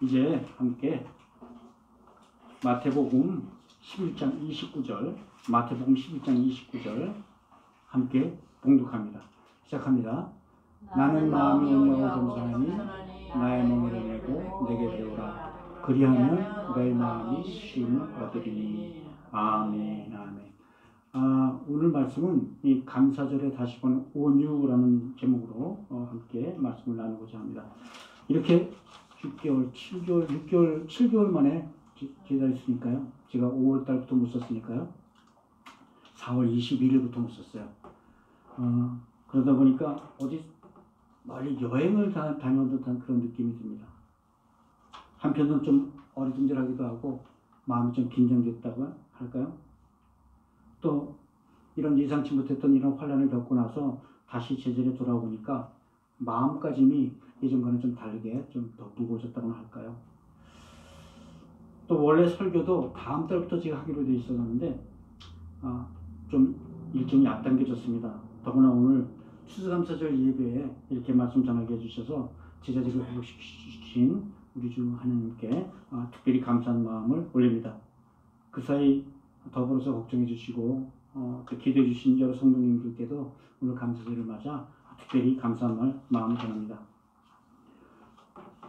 이제 함께 마태복음 11장 29절, 마태복음 11장 29절 함께 봉독합니다. 시작합니다. 나는 마음이 온유하고 겸손하니 나의 멍에를 메고 내게 배우라. 그리하면 너의 마음이 쉼을 얻으리니. 아멘. 아멘. 오늘 말씀은 이 감사절에 다시 보는 온유라는 제목으로 함께 말씀을 나누고자 합니다. 이렇게 6개월, 7개월, 6개월, 7개월 만에 기다렸으니까요. 제가 5월달부터 못 썼으니까요. 4월 21일부터 못 썼어요. 그러다 보니까 어디 멀리 여행을 다녀온 듯한 그런 느낌이 듭니다. 한편은 좀 어리둥절하기도 하고 마음이 좀 긴장됐다고 할까요? 또 이런 예상치 못했던 이런 환란을 겪고 나서 다시 제자리에 돌아오니까 마음가짐이 예전과는 좀 다르게 좀 더 무거워졌다고나 할까요? 또 원래 설교도 다음 달부터 제가 하기로 돼 있었는데 좀 일정이 앞당겨졌습니다. 더구나 오늘 추수감사절 예배에 이렇게 말씀 전하게 해주셔서 제자들을 회복시키신 우리 주 하나님께 특별히 감사한 마음을 올립니다. 그 사이 더불어서 걱정해 주시고 또 기도해 주신 여러 성도님들께도 오늘 감사절을 맞아 특별히 감사한 마음을 전합니다.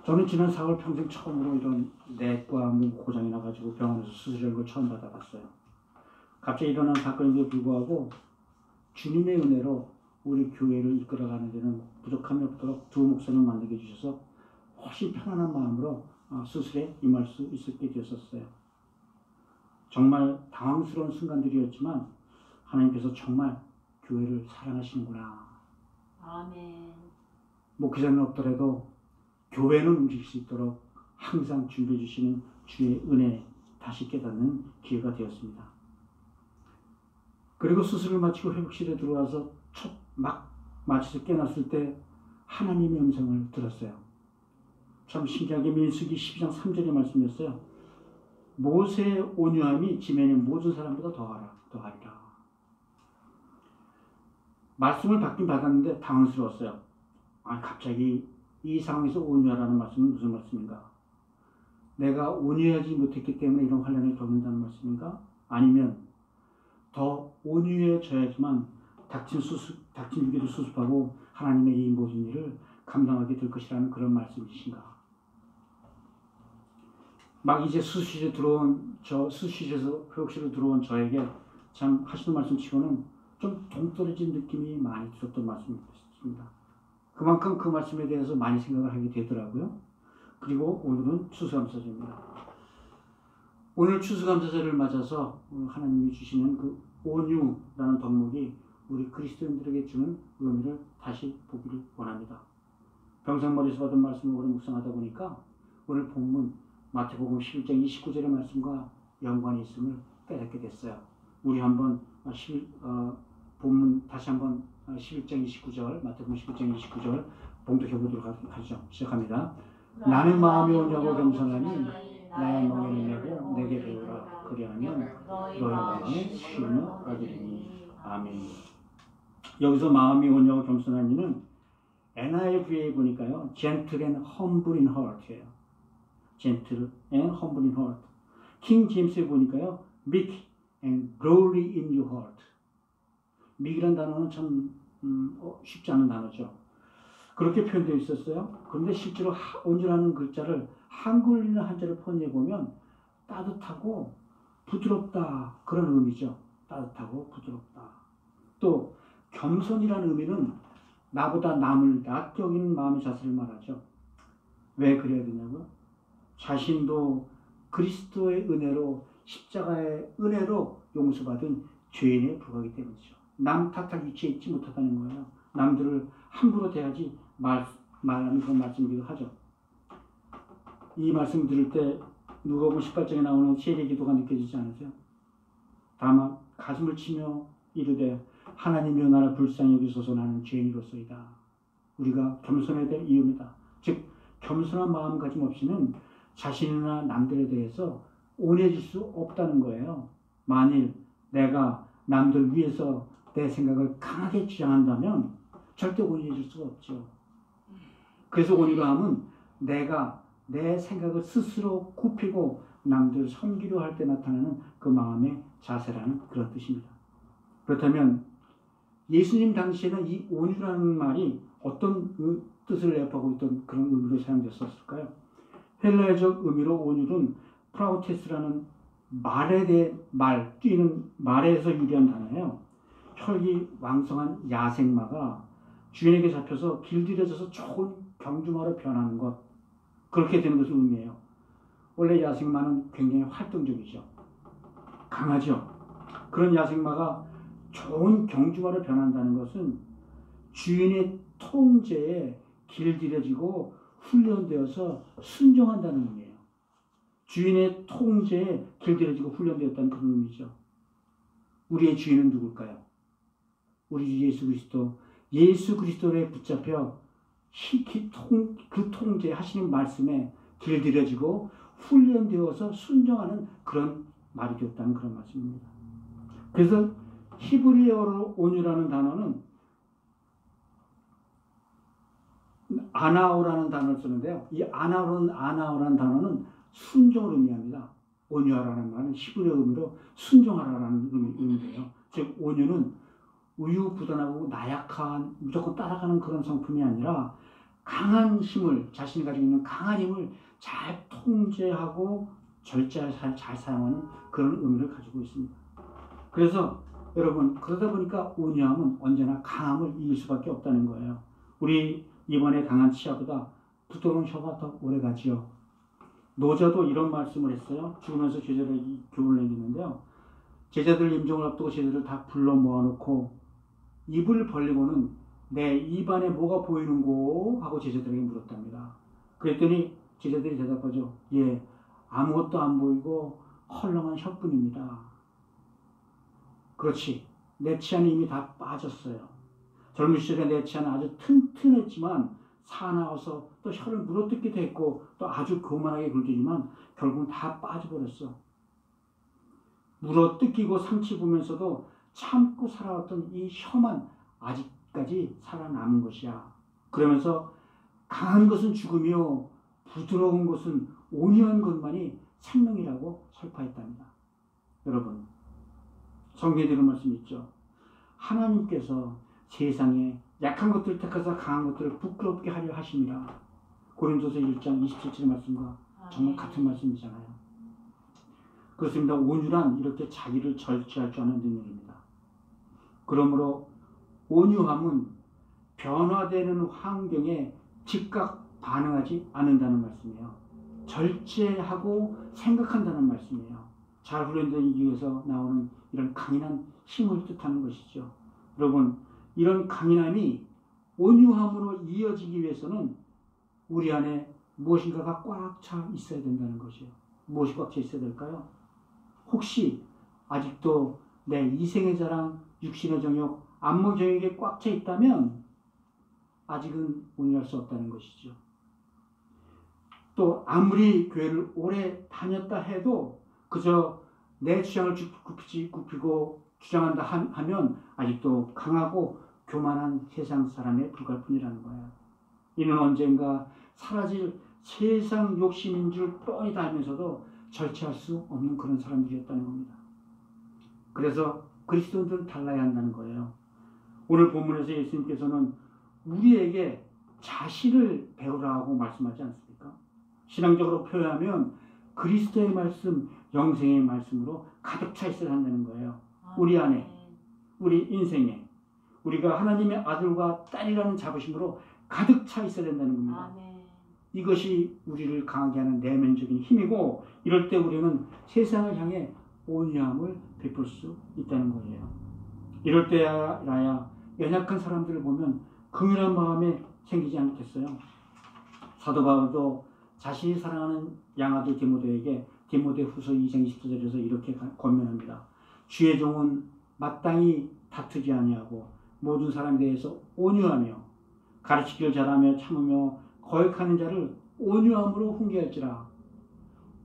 저는 지난 4월 평생 처음으로 이런 내과 고장이 나가지고 병원에서 수술하는 걸 처음 받아봤어요. 갑자기 일어난 사건에도 불구하고 주님의 은혜로 우리 교회를 이끌어가는 데는 부족함이 없도록 두 목사님을 만나게 해주셔서 훨씬 편안한 마음으로 수술에 임할 수 있게 되었었어요. 정말 당황스러운 순간들이었지만 하나님께서 정말 교회를 사랑하시는구나. 아멘. 목회자는 없더라도 교회는 움직일 수 있도록 항상 준비해 주시는 주의 은혜 다시 깨닫는 기회가 되었습니다. 그리고 수술을 마치고 회복실에 들어와서 막 마치서 깨어났을 때 하나님의 음성을 들었어요. 참 신기하게 민수기 12장 3절의 말씀이었어요. 모세의 온유함이 지면의 모든 사람보다 더하리라. 말씀을 받긴 받았는데 당황스러웠어요. 갑자기 이 상황에서 온유하라는 말씀은 무슨 말씀인가? 내가 온유하지 못했기 때문에 이런 환란을 겪는다는 말씀인가? 아니면 더 온유해져야지만 닥친 위기도 수습하고 하나님의 이 모든 일을 감당하게 될 것이라는 그런 말씀이신가? 막 이제 수술실에서 회복실로 들어온 저에게 참 하시는 말씀 치고는 좀 동떨어진 느낌이 많이 들었던 말씀이었습니다. 그만큼 그 말씀에 대해서 많이 생각을 하게 되더라고요. 그리고 오늘은 추수감사절입니다. 오늘 추수감사절을 맞아서 하나님이 주시는 그 온유라는 덕목이 우리 그리스도인들에게 주는 의미를 다시 보기를 원합니다. 병상머리에서 받은 말씀을 오래 묵상하다 보니까 오늘 본문 마태복음 11장 29절의 말씀과 연관이 있음을 깨닫게 됐어요. 우리 한번 본문 다시 한번 11장 29절 마태복음 11장 29절 봉독해 보도록 하죠. 시작합니다. 나는 마음이 온유하고 겸손하니 나의 멍에를 메고 내게 배우라. 그리하면 너의 마음에 쉼을 얻으리니. 아멘. 여기서 마음이 온유하고 겸손하니는 NIV에 보니까요, gentle and humble in heart예요. gentle and humble in heart. 킹 제임스에 보니까요, meek and glory in your heart. meek이라는 단어는 참 쉽지 않은 단어죠. 그렇게 표현되어 있었어요. 그런데 실제로 온유라는 글자를 한글이나 한자를 번역해 보면 따뜻하고 부드럽다 그런 의미죠. 따뜻하고 부드럽다. 또 겸손이라는 의미는 나보다 남을 낮게 여기는 마음의 자세를 말하죠. 왜 그래야 되냐고요? 자신도 그리스도의 은혜로 십자가의 은혜로 용서받은 죄인에 불과하기 때문이죠. 남 탓할 위치에 있지 못하다는 거예요. 남들을 함부로 대하지 말라는 그런 말씀이기도 하죠. 이 말씀 들을 때 누가복음 18장에 나오는 세례 기도가 느껴지지 않으세요? 다만 가슴을 치며 이르되 하나님이여 나를 불쌍히 여기소서 나는 죄인으로서이다. 우리가 겸손해야 될 이유입니다. 즉 겸손한 마음가짐 없이는 자신이나 남들에 대해서 온유해질 수 없다는 거예요. 만일 내가 남들 위해서 내 생각을 강하게 주장한다면 절대 온유해질 수가 없죠. 그래서 온유함은 내가 내 생각을 스스로 굽히고 남들 섬기려 할 때 나타나는 그 마음의 자세라는 그런 뜻입니다. 그렇다면 예수님 당시에는 이 온유라는 말이 어떤 뜻을 내포하고 있던 그런 의미로 사용됐었을까요? 헬라어적 의미로 온유는 프라우테스라는 말에 대해 뛰는 말에서 유래한 단어예요. 혈기 왕성한 야생마가 주인에게 잡혀서 길들여져서 좋은 경주마로 변하는 것, 그렇게 되는 것을 의미해요. 원래 야생마는 굉장히 활동적이죠. 강하죠. 그런 야생마가 좋은 경주마로 변한다는 것은 주인의 통제에 길들여지고 훈련되어서 순종한다는 의미예요. 주인의 통제에 길들여지고 훈련되었다는 그런 의미죠. 우리의 주인은 누굴까요? 우리 주 예수 그리스도, 예수 그리스도에 붙잡혀 그 통제하시는 말씀에 길들여지고 훈련되어서 순종하는 그런 말이 되었다는 그런 말씀입니다. 그래서 히브리어로 온유라는 단어는 아나오라는 단어를 쓰는데요. 이 아나오라는 단어는 순종을 의미합니다. 온유하라는 말은 히브리어 의미로 순종하라는 의미예요. 즉 온유는 우유부단하고 나약한 무조건 따라가는 그런 성품이 아니라 강한 힘을, 자신이 가지고 있는 강한 힘을 잘 통제하고 절제를 잘 사용하는 그런 의미를 가지고 있습니다. 그래서 여러분, 그러다 보니까 온유함은 언제나 강함을 이길 수밖에 없다는 거예요. 우리 이번에 당한 치아보다 부드러운 혀가 더 오래 가지요. 노자도 이런 말씀을 했어요. 죽으면서 제자들에게 교훈을 내리는데요. 제자들 임종을 앞두고 제자들을 다 불러 모아놓고 입을 벌리고는 내 입안에 뭐가 보이는고? 하고 제자들에게 물었답니다. 그랬더니 제자들이 대답하죠. 예, 아무것도 안 보이고 헐렁한 혀뿐입니다. 그렇지. 내 치아는 이미 다 빠졌어요. 젊은 시절에 내 치아는 아주 튼튼했지만 사나워서 또 혀를 물어뜯기도 했고 또 아주 교만하게 굴지만 결국은 다 빠져버렸어. 물어뜯기고 상처 보면서도 참고 살아왔던 이 혀만 아직까지 살아남은 것이야. 그러면서 강한 것은 죽음이요 부드러운 것은 온유한 것만이 생명이라고 설파했답니다. 여러분, 성경에 이런 말씀이 있죠. 하나님께서 세상에 약한 것들을 택하사 강한 것들을 부끄럽게 하려 하심이라. 고린도서 1장 27절의 말씀과 정말 같은 말씀이잖아요. 그렇습니다. 온유란 이렇게 자기를 절제할 줄 아는 능력입니다. 그러므로 온유함은 변화되는 환경에 즉각 반응하지 않는다는 말씀이에요. 절제하고 생각한다는 말씀이에요. 잘 훈련된 이기에서 나오는 이런 강인한 힘을 뜻하는 것이죠. 여러분, 이런 강인함이 온유함으로 이어지기 위해서는 우리 안에 무엇인가가 꽉 차 있어야 된다는 것이에요. 무엇이 꽉 차 있어야 될까요? 혹시 아직도 내 이생의 자랑, 육신의 정욕, 안목 정욕에 꽉 차 있다면 아직은 온유할 수 없다는 것이죠. 또 아무리 교회를 오래 다녔다 해도 그저 내 주장을 굽히고 주장한다 하면 아직도 강하고 교만한 세상 사람에 불과할 뿐이라는 거예요. 이는 언젠가 사라질 세상 욕심인 줄 뻔히 다 알면서도 절제할 수 없는 그런 사람들이었다는 겁니다. 그래서 그리스도인들은 달라야 한다는 거예요. 오늘 본문에서 예수님께서는 우리에게 자신을 배우라고 말씀하지 않습니까? 신앙적으로 표현하면 그리스도의 말씀, 영생의 말씀으로 가득 차 있어야 한다는 거예요. 우리 안에, 우리 인생에 우리가 하나님의 아들과 딸이라는 자부심으로 가득 차 있어야 된다는 겁니다. 이것이 우리를 강하게 하는 내면적인 힘이고 이럴 때 우리는 세상을 향해 온유함을 베풀 수 있다는 거예요. 이럴 때라야 연약한 사람들을 보면 긍휼한 마음에 생기지 않겠어요? 사도 바울도 자신이 사랑하는 양아들 디모데에게 디모데후서 2장 20절에서 이렇게 권면합니다. 주의 종은 마땅히 다투지 아니하고 모든 사람에 대해서 온유하며 가르치기를 잘하며 참으며 거역하는 자를 온유함으로 훈계할지라.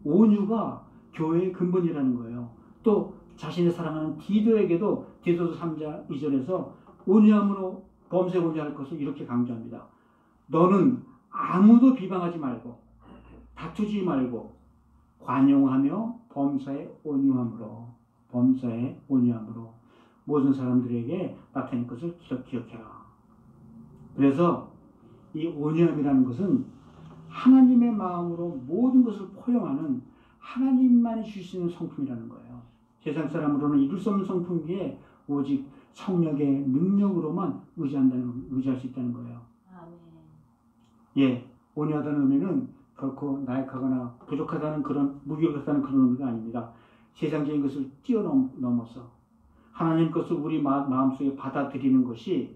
온유가 교회의 근본이라는 거예요. 또 자신의 사랑하는 디도에게도 디도서 3장 2절에서 온유함으로 범죄 온유할 것을 이렇게 강조합니다. 너는 아무도 비방하지 말고 다투지 말고 관용하며 범사에 온유함으로 모든 사람들에게 나타낸 것을 기억해라. 그래서 이 온유함이라는 것은 하나님의 마음으로 모든 것을 포용하는 하나님만이 주실 수 있는 성품이라는 거예요. 세상 사람으로는 이룰 수 없는 성품이기에 오직 성령의 능력으로만 의지할 수 있다는 거예요. 아멘. 예, 온유하다는 의미는 결코 나약하거나 부족하다는 그런 무기력하다는 그런 의미가 아닙니다. 세상적인 것을 뛰어넘어서 하나님 것을 우리 마음속에 받아들이는 것이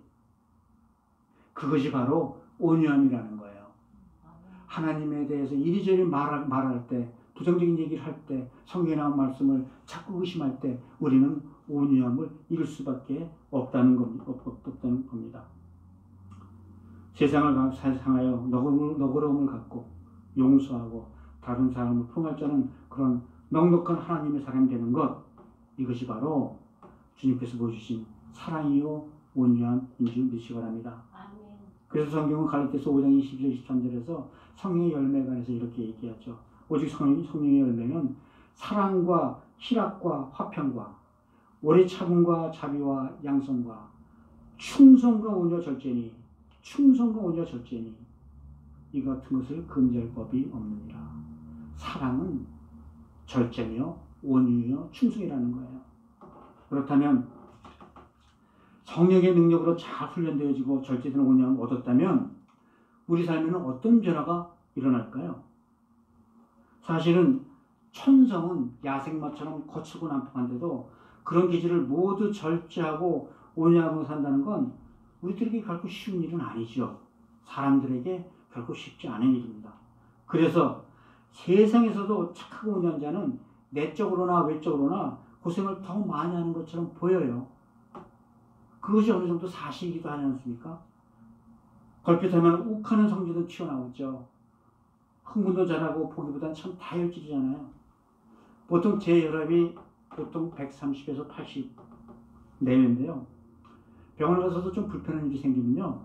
그것이 바로 온유함이라는 거예요. 하나님에 대해서 이리저리 말할 때, 부정적인 얘기를 할 때, 성경에 나온 말씀을 자꾸 의심할 때 우리는 온유함을 잃을 수밖에 없다는 겁니다. 세상을 향하여 너그러움을 갖고 용서하고 다른 사람을 품을 자는 그런 넉넉한 하나님의 사람이 되는 것, 이것이 바로 주님께서 보여주신 사랑이요 온유함인 줄 믿으시기 바랍니다. 아멘. 그래서 성경은 갈라디아서 5장 22절 23절에서 성령의 열매에 관해서 이렇게 얘기하죠. 오직 성령의 열매는 사랑과 희락과 화평과 오래 참음과 자비와 양성과 충성과 온유와 절제니 이 같은 것을 금지할 법이 없느니라. 사랑은 절제며 온유며 충성이라는 거예요. 그렇다면 성령의 능력으로 잘 훈련되어지고 절제된 온유함을 얻었다면 우리 삶에는 어떤 변화가 일어날까요? 사실은 천성은 야생마처럼 거칠고 난폭한데도 그런 기질을 모두 절제하고 온유하고 산다는 건 우리들에게 결코 쉬운 일은 아니죠. 사람들에게 결코 쉽지 않은 일입니다. 그래서 세상에서도 착하고 온유한 자는 내적으로나 외적으로나 고생을 더 많이 하는 것처럼 보여요. 그것이 어느 정도 사실이기도 하지 않습니까? 걸핏하면 욱하는 성질도 튀어나오죠. 흥분도 잘하고 보기보다는 참 다혈질이잖아요. 보통 제 혈압이 보통 130에서 80 내외인데요. 병원에 가서도 좀 불편한 일이 생기면요,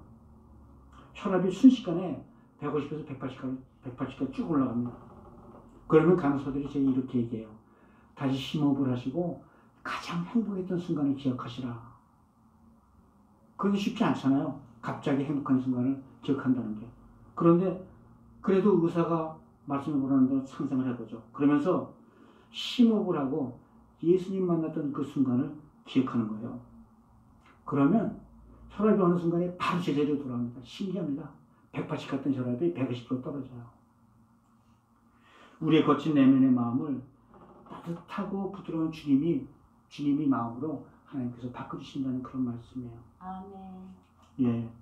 혈압이 순식간에 150에서 180까지 쭉 올라갑니다. 그러면 간호사들이 제게 이렇게 얘기해요. 다시 심호흡을 하시고 가장 행복했던 순간을 기억하시라. 그게 쉽지 않잖아요. 갑자기 행복한 순간을 기억한다는 게. 그런데 그래도 의사가 말씀해 보라는 걸 상상을 해보죠. 그러면서 심호흡을 하고 예수님 만났던 그 순간을 기억하는 거예요. 그러면 혈압이 어느 순간에 바로 제자리로 돌아옵니다. 신기합니다. 180 갔던 혈압이 120으로 떨어져요. 우리의 거친 내면의 마음을 따뜻하고 부드러운 주님이 마음으로 하나님께서 바꿔주신다는 그런 말씀이에요. 아멘. 예,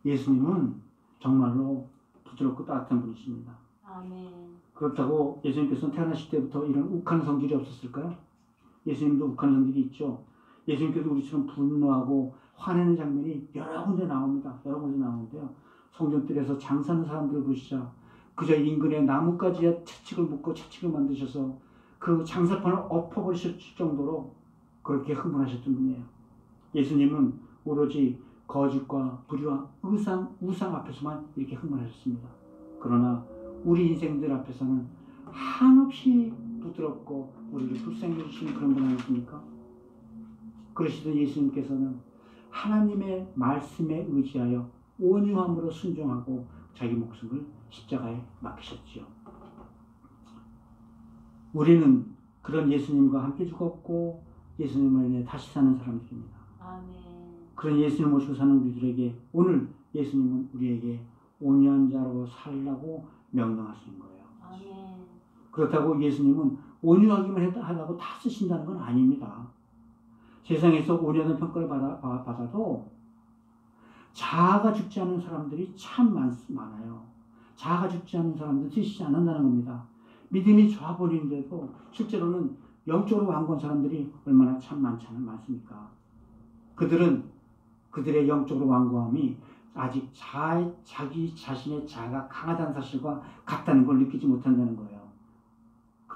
예수님은 정말로 부드럽고 따뜻한 분이십니다. 아멘. 그렇다고 예수님께서는 태어나실 때부터 이런 욱하는 성질이 없었을까요? 예수님도 욱하는 성질이 있죠. 예수님께서 우리처럼 분노하고 화내는 장면이 여러 군데 나옵니다. 여러 군데 나오는데요. 성전뜰에서 장사하는 사람들을 보시자 그저 인근에 나뭇가지에 채찍을 묶고 채찍을 만드셔서 그 장사판을 엎어버리실 정도로 그렇게 흥분하셨던 분이에요. 예수님은 오로지 거짓과 불의와 우상 앞에서만 이렇게 흥분하셨습니다. 그러나 우리 인생들 앞에서는 한없이 부드럽고 우리를 불쌍히 해주시는 그런 분 아니십니까? 그러시던 예수님께서는 하나님의 말씀에 의지하여 온유함으로 순종하고 자기 목숨을 십자가에 맡기셨지요. 우리는 그런 예수님과 함께 죽었고 예수님을 인해 다시 사는 사람들입니다. 아멘. 그런 예수님을 모시고 사는 우리들에게 오늘 예수님은 우리에게 온유한 자로 살라고 명령하시는 거예요. 아멘. 그렇다고 예수님은 온유하기만 하다고 다 쓰신다는 건 아닙니다. 세상에서 온유하다는 평가를 받아도 자아가 죽지 않은 사람들이 참 많아요. 자아가 죽지 않은 사람들은 드시지 않는다는 겁니다. 믿음이 좋아버리는데도 실제로는 영적으로 완고한 사람들이 얼마나 참 많습니까? 그들의 영적으로 완고함이 아직 자기 자신의 자아가 강하다는 사실과 같다는 걸 느끼지 못한다는 거예요.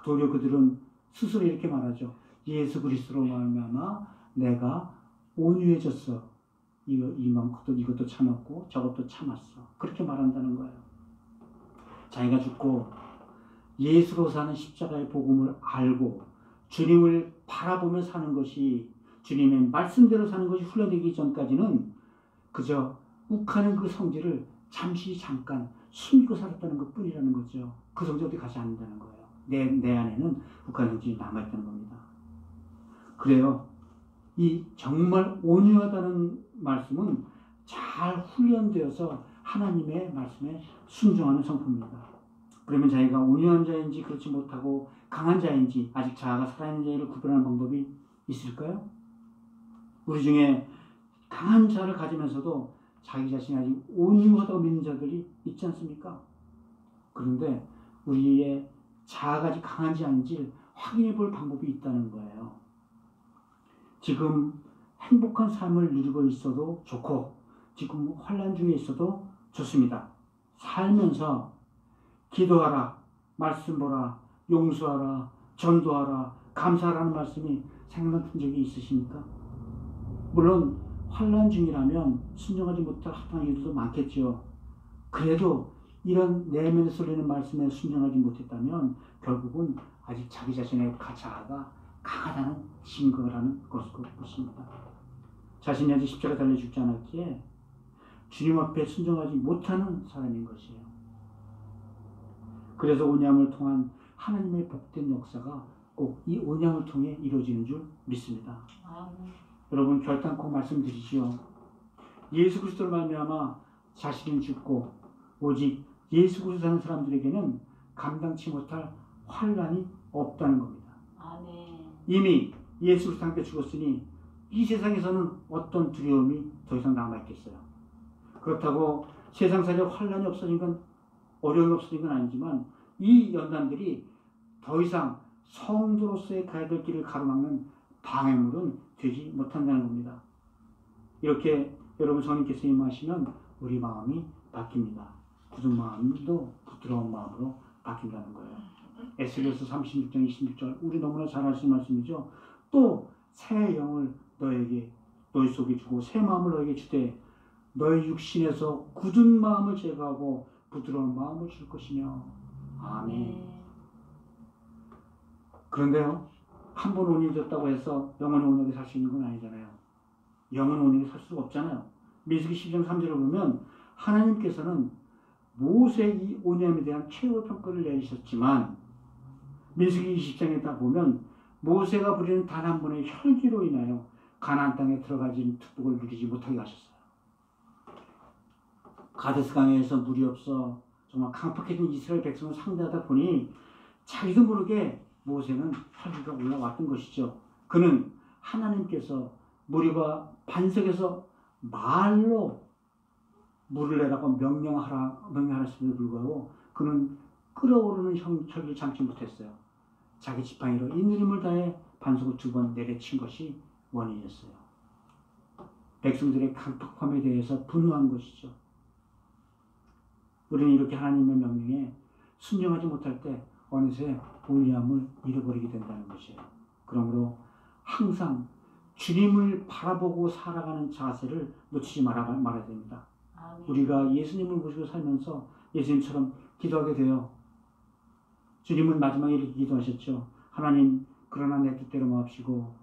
도리어 그들은 스스로 이렇게 말하죠. 예수 그리스도로 말미암아 내가 온유해졌어. 이것도 참았고 저것도 참았어. 그렇게 말한다는 거예요. 자기가 죽고 예수로 사는 십자가의 복음을 알고 주님을 바라보며 사는 것이, 주님의 말씀대로 사는 것이 훈련되기 전까지는 그저 욱하는 그 성질을 잠깐 숨기고 살았다는 것 뿐이라는 거죠. 그 성질 어디 가지 않는다는 거예요. 내 안에는 욱하는 성질이 남아있다는 겁니다. 그래요. 이 정말 온유하다는 말씀은 잘 훈련되어서 하나님의 말씀에 순종하는 성품입니다. 그러면 자기가 온유한 자인지 그렇지 못하고 강한 자인지 아직 자아가 살아있는 자를 구별하는 방법이 있을까요? 우리 중에 강한 자를 가지면서도 자기 자신이 아직 온유하다고 믿는 자들이 있지 않습니까? 그런데 우리의 자아가 아직 강한지 아닌지 확인해 볼 방법이 있다는 거예요. 지금 행복한 삶을 누리고 있어도 좋고 지금 환난 중에 있어도 좋습니다. 살면서 기도하라, 말씀 보라, 용서하라, 전도하라, 감사하라는 말씀이 생각난 적이 있으십니까? 물론 환난 중이라면 순종하지 못할 합당한 이유도 많겠죠. 그래도 이런 내면에서 들리는 말씀에 순종하지 못했다면 결국은 아직 자기 자신의 자아가 강하다는 증거라는 것입니다. 자신이 아직 십자가 달려 죽지 않았기에 주님 앞에 순종하지 못하는 사람인 것이에요. 그래서 온양을 통한 하나님의 복된 역사가 꼭 이 온양을 통해 이루어지는 줄 믿습니다. 여러분 결단코 말씀드리지요. 예수 그리스도로 말미암아 자신은 죽고 오직 예수 그리스도 사는 사람들에게는 감당치 못할 환난이 없다는 겁니다. 아멘. 이미 예수 그리스도 함께 죽었으니 이 세상에서는 어떤 두려움이 더 이상 남아있겠어요. 그렇다고 세상살이에 환난이 없어진 건, 어려움이 없어진 건 아니지만 이 연단들이 더 이상 성도로서의 가야 될 길을 가로막는 방해물은 되지 못한다는 겁니다. 이렇게 여러분 성령께서 임하시면 우리 마음이 바뀝니다. 굳은 마음도 부드러운 마음으로 바뀐다는 거예요. 에스겔서 36장 26절 우리 너무나 잘 아시는 말씀이죠. 또 새 영을 너희 속에 주고 새 마음을 너에게 주되 너희 육신에서 굳은 마음을 제거하고 부드러운 마음을 줄 것이며. 아멘. 그런데요, 한 번 온유해졌다고 해서 영원히 온유하게 살 수 있는 건 아니잖아요. 영원히 온유하게 살 수가 없잖아요. 민수기 10장 3절을 보면 하나님께서는 모세의 이 온유함에 대한 최후 평가를 내리셨지만 민수기 20장에 딱 보면 모세가 부리는 단 한 번의 혈기로 인하여 가나안 땅에 들어가진 축복을 누리지 못하게 하셨어요. 가데스 강에서 물이 없어 정말 강팍해진 이스라엘 백성을 상대하다 보니 자기도 모르게 모세는 혈기가 올라왔던 것이죠. 그는 하나님께서 무리가 반석에서 말로 물을 내라고 명령하셨음에도 불구하고 그는 끓어오르는 혈기를 참지 못했어요. 자기 지팡이로 있는 힘을 다해 반석을 2번 내려친 것이 원인이었어요. 백성들의 강팍함에 대해서 분노한 것이죠. 우리는 이렇게 하나님의 명령에 순종하지 못할 때 어느새 온유함을 잃어버리게 된다는 것이에요. 그러므로 항상 주님을 바라보고 살아가는 자세를 놓치지 말아야 됩니다. 아멘. 우리가 예수님을 모시고 살면서 예수님처럼 기도하게 돼요. 주님은 마지막에 이렇게 기도하셨죠. 하나님, 그러나 내 뜻대로 마옵시고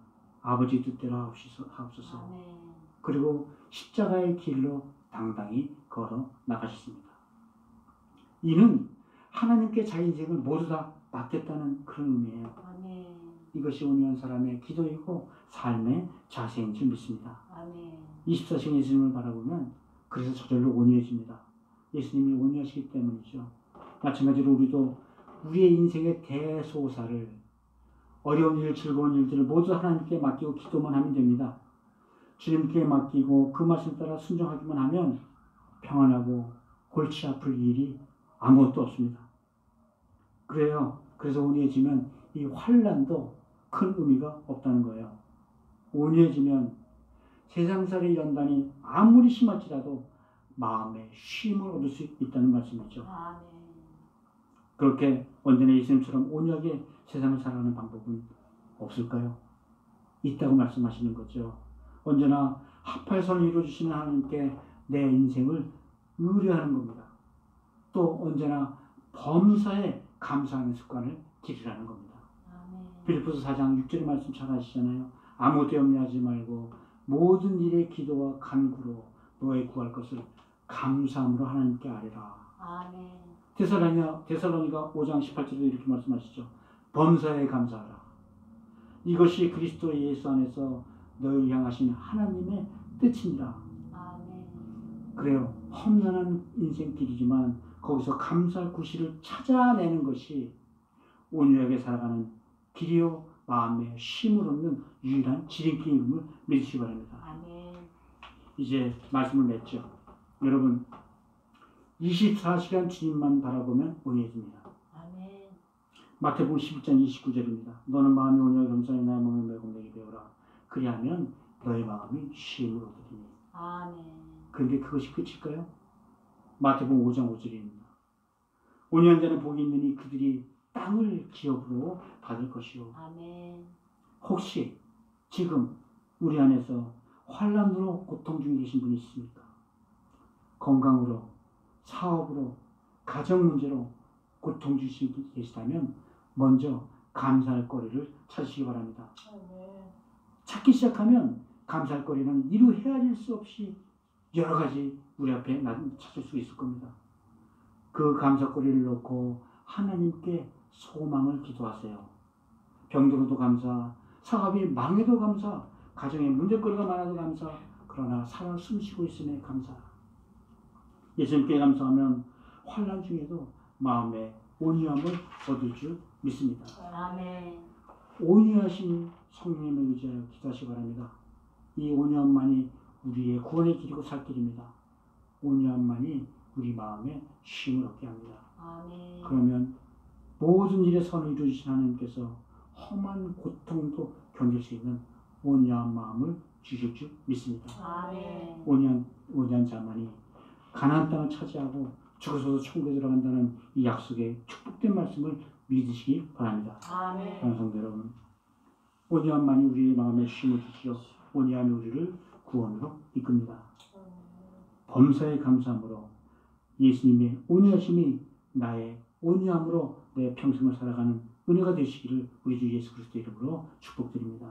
아버지 뜻대로 하옵소서. 아멘. 그리고 십자가의 길로 당당히 걸어 나가셨습니다. 이는 하나님께 자기 인생을 모두 다 맡겼다는 그런 의미예요. 아멘. 이것이 온유한 사람의 기도이고 삶의 자세인 줄 믿습니다. 아멘. 24시간 예수님을 바라보면 그래서 저절로 온유해집니다. 예수님이 온유하시기 때문이죠. 마찬가지로 우리도 우리의 인생의 대소사를, 어려운 일, 즐거운 일들을 모두 하나님께 맡기고 기도만 하면 됩니다. 주님께 맡기고 그 말씀 따라 순종하기만 하면 평안하고 골치 아플 일이 아무것도 없습니다. 그래요. 그래서 온유해지면 이 환난도 큰 의미가 없다는 거예요. 온유해지면 세상살이 연단이 아무리 심할지라도 마음의 쉼을 얻을 수 있다는 말씀이죠. 아멘. 그렇게 언제나 예수님처럼 온유하게 세상을 살아가는 방법은 없을까요? 있다고 말씀하시는 거죠. 언제나 합할선을 이루어주시는 하나님께 내 인생을 의뢰하는 겁니다. 또 언제나 범사에 감사하는 습관을 기르라는 겁니다. 아멘. 빌립보서 4장 6절의 말씀 잘 아시잖아요. 아무 데없냐 하지 말고 모든 일에 기도와 간구로 너의 구할 것을 감사함으로 하나님께 아뢰라. 아멘. 데살로니가 5장 18절에도 이렇게 말씀하시죠. 범사에 감사하라. 이것이 그리스도 예수 안에서 너희를 향하신 하나님의 뜻이니라. 아멘. 그래요. 험난한 인생길이지만 거기서 감사할 구실을 찾아내는 것이 온유하게 살아가는 길이요 마음에 쉼을 얻는 유일한 지름길임을 믿으시기 바랍니다. 아멘. 이제 말씀을 맺죠. 여러분 24시간 주님만 바라보면 온유해집니다. 아멘. 마태복음 11장 29절입니다. 너는 마음이 온유하게 겸손히 나의 몸에 매고 내게 배우라. 그리하면 너의 마음이 쉼을 얻으리니. 아멘. 그런데 그것이 끝일까요? 마태복음 5장 5절입니다. 온유한 자는 복이 있느니 그들이 땅을 기업으로 받을 것이요. 아멘. 혹시 지금 우리 안에서 환난으로 고통 중에 계신 분이 있습니까? 건강으로, 사업으로, 가정 문제로 고통 주시고 계시다면 먼저 감사할 거리를 찾으시기 바랍니다. 찾기 시작하면 감사할 거리는 이루 헤아릴 수 없이 여러 가지 우리 앞에 찾을 수 있을 겁니다. 그 감사거리를 놓고 하나님께 소망을 기도하세요. 병들어도 감사, 사업이 망해도 감사, 가정에 문제거리가 많아도 감사, 그러나 살아 숨쉬고 있음에 감사. 예수님께 감사하면 환난 중에도 마음에 온유함을 얻을 줄 믿습니다. 아멘. 온유하신 성령님을 의지하여 기도하시기 바랍니다. 이 온유함만이 우리의 구원의 길이고 살 길입니다. 온유함만이 우리 마음에 쉼을 얻게 합니다. 아멘. 그러면 모든 일에 선을 이루신 하나님께서 험한 고통도 견딜 수 있는 온유한 마음을 주실 줄 믿습니다. 아멘. 온유한 자만이 가나안 땅을 차지하고 죽어서도 천국에 들어간다는 이 약속의 축복된 말씀을 믿으시기 바랍니다. 아멘. 성도 여러분, 온유함만이 우리의 마음에 쉼을 주시어 온유함이 우리를 구원으로 이끕니다. 범사에 감사함으로 예수님의 온유하심이 나의 온유함으로 내 평생을 살아가는 은혜가 되시기를 우리 주 예수 그리스도 이름으로 축복드립니다.